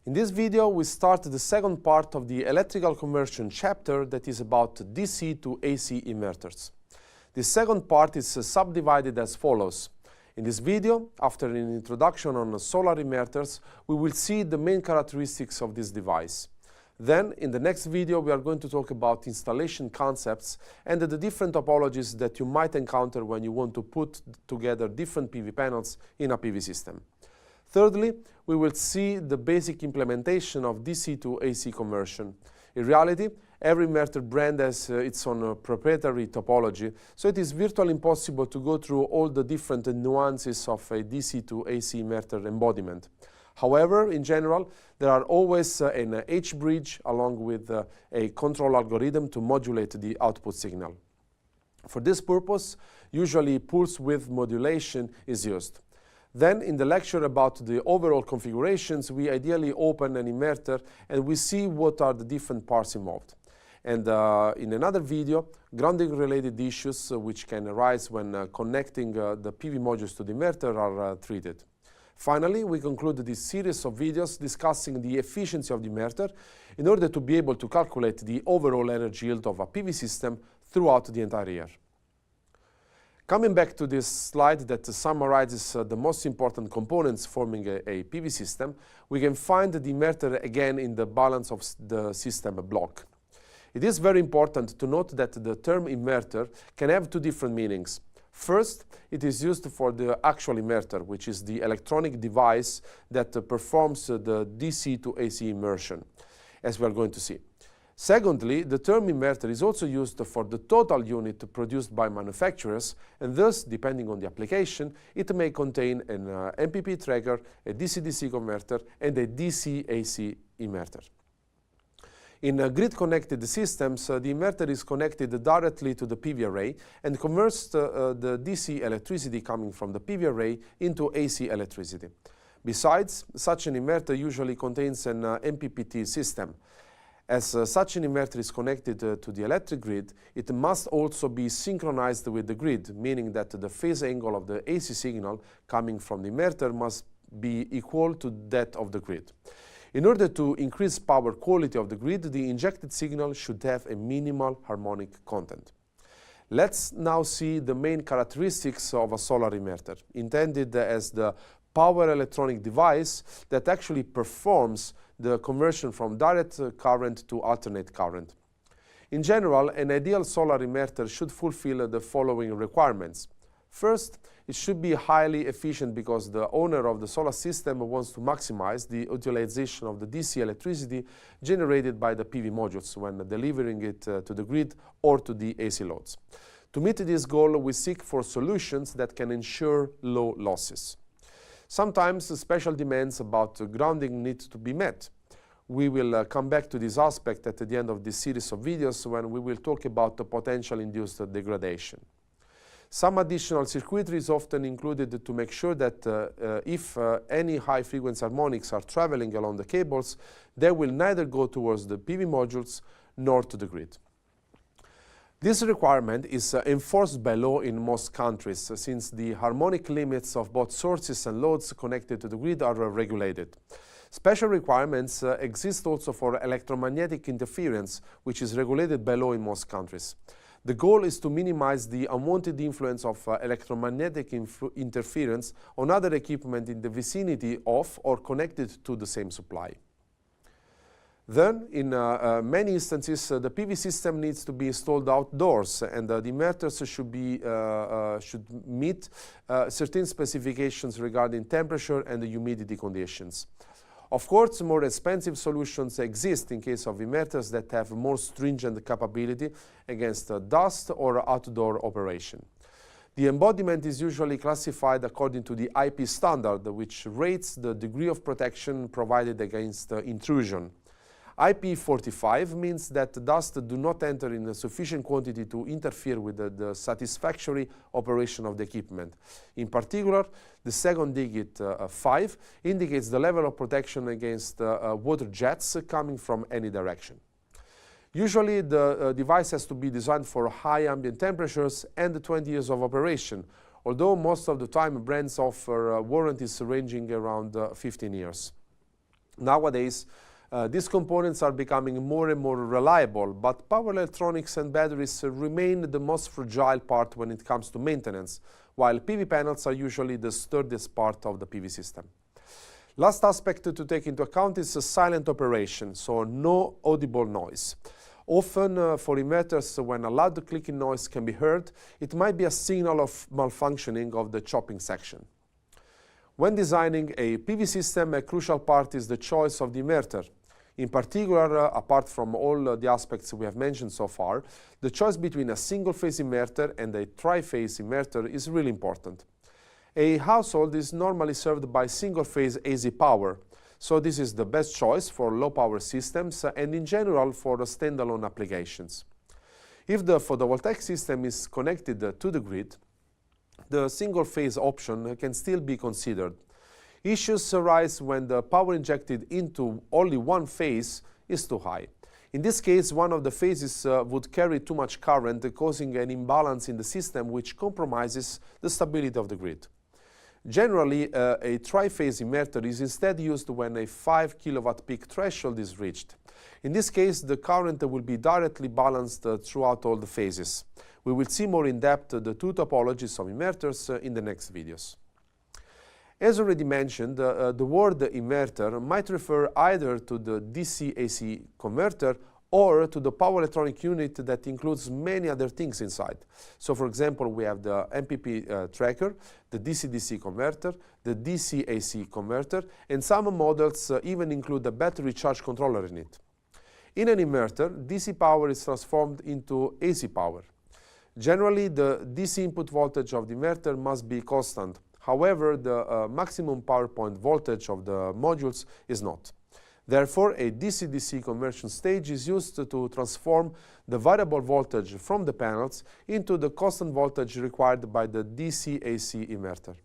In this video, we start the second part of the electrical conversion chapter that is about DC to AC inverters. The second part is subdivided as follows. In this video, after an introduction on solar inverters, we will see the main characteristics of this device. Then, in the next video, we are going to talk about installation concepts and the different topologies that you might encounter when you want to put together different PV panels in a PV system. Thirdly, we will see the basic implementation of DC to AC conversion. In reality, every inverter brand has its own proprietary topology, so it is virtually impossible to go through all the different nuances of a DC to AC inverter embodiment. However, in general, there are always an H-bridge along with a control algorithm to modulate the output signal. For this purpose, usually pulse width modulation is used. Then, in the lecture about the overall configurations, we ideally open an inverter and we see what are the different parts involved. And in another video, grounding-related issues which can arise when connecting the PV modules to the inverter are treated. Finally, we conclude this series of videos discussing the efficiency of the inverter in order to be able to calculate the overall energy yield of a PV system throughout the entire year. Coming back to this slide that summarizes the most important components forming a PV system, we can find the inverter again in the balance of the system block. It is very important to note that the term inverter can have two different meanings. First, it is used for the actual inverter, which is the electronic device that performs the DC to AC inversion, as we are going to see. Secondly, the term inverter is also used for the total unit produced by manufacturers, and thus, depending on the application, it may contain an MPP tracker, a DC-DC converter, and a DC-AC inverter. In grid-connected systems, the inverter is connected directly to the PV array and converts the DC electricity coming from the PV array into AC electricity. Besides, such an inverter usually contains an MPPT system. As such an inverter is connected to the electric grid, it must also be synchronized with the grid, meaning that the phase angle of the AC signal coming from the inverter must be equal to that of the grid. In order to increase power quality of the grid, the injected signal should have a minimal harmonic content. Let's now see the main characteristics of a solar inverter, intended as the power electronic device that actually performs the conversion from direct current to alternate current. In general, an ideal solar inverter should fulfill the following requirements. First, it should be highly efficient because the owner of the solar system wants to maximize the utilization of the DC electricity generated by the PV modules when delivering it to the grid or to the AC loads. To meet this goal, we seek for solutions that can ensure low losses. Sometimes special demands about grounding need to be met. We will come back to this aspect at the end of this series of videos when we will talk about the potential induced degradation. Some additional circuitry is often included to make sure that if any high-frequency harmonics are traveling along the cables, they will neither go towards the PV modules nor to the grid. This requirement is enforced by law in most countries, since the harmonic limits of both sources and loads connected to the grid are regulated. Special requirements exist also for electromagnetic interference, which is regulated by law in most countries. The goal is to minimize the unwanted influence of electromagnetic interference on other equipment in the vicinity of or connected to the same supply. Then, in many instances, the PV system needs to be installed outdoors, and the inverters should meet certain specifications regarding temperature and humidity conditions. Of course, more expensive solutions exist in case of inverters that have more stringent capability against dust or outdoor operation. The embodiment is usually classified according to the IP standard, which rates the degree of protection provided against intrusion. IP45 means that dust do not enter in a sufficient quantity to interfere with the satisfactory operation of the equipment. In particular, the second digit 5 indicates the level of protection against water jets coming from any direction. Usually, the device has to be designed for high ambient temperatures and 20 years of operation, although most of the time brands offer warranties ranging around 15 years. Nowadays, these components are becoming more and more reliable, but power electronics and batteries remain the most fragile part when it comes to maintenance, while PV panels are usually the sturdiest part of the PV system. Last aspect to take into account is a silent operation, so no audible noise. Often for inverters, when a loud clicking noise can be heard, it might be a signal of malfunctioning of the chopping section. When designing a PV system, a crucial part is the choice of the inverter. In particular, apart from all the aspects we have mentioned so far, the choice between a single-phase inverter and a tri-phase inverter is really important. A household is normally served by single-phase AC power, so this is the best choice for low-power systems and in general for standalone applications. If the photovoltaic system is connected to the grid, the single-phase option can still be considered. Issues arise when the power injected into only one phase is too high. In this case, one of the phases would carry too much current, causing an imbalance in the system which compromises the stability of the grid. Generally, a tri-phase inverter is instead used when a 5 kilowatt peak threshold is reached. In this case, the current will be directly balanced throughout all the phases. We will see more in depth the two topologies of inverters in the next videos. As already mentioned, the word inverter might refer either to the DC-AC converter or to the power electronic unit that includes many other things inside. So for example, we have the MPP tracker, the DC-DC converter, the DC-AC converter, and some models even include a battery charge controller in it. In an inverter, DC power is transformed into AC power. Generally, the DC input voltage of the inverter must be constant. However, the maximum power point voltage of the modules is not. Therefore, a DC-DC conversion stage is used to transform the variable voltage from the panels into the constant voltage required by the DC-AC inverter.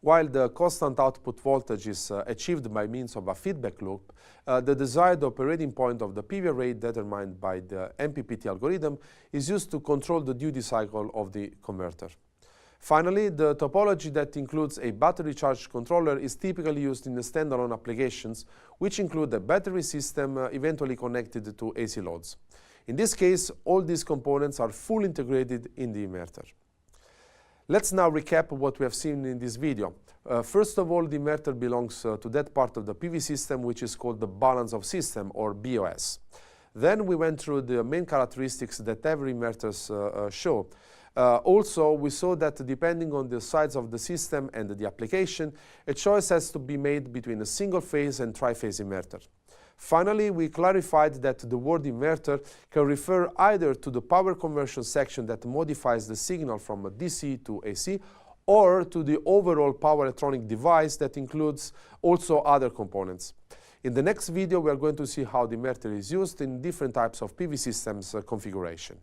While the constant output voltage is achieved by means of a feedback loop, the desired operating point of the PV array determined by the MPPT algorithm is used to control the duty cycle of the converter. Finally, the topology that includes a battery charge controller is typically used in the standalone applications, which include a battery system eventually connected to AC loads. In this case, all these components are fully integrated in the inverter. Let's now recap what we have seen in this video. First of all, the inverter belongs to that part of the PV system which is called the balance of system, or BOS. Then we went through the main characteristics that every inverter show. Also, we saw that depending on the size of the system and the application, a choice has to be made between a single-phase and tri-phase inverter. Finally, we clarified that the word inverter can refer either to the power conversion section that modifies the signal from DC to AC, or to the overall power electronic device that includes also other components. In the next video, we are going to see how the inverter is used in different types of PV systems configuration.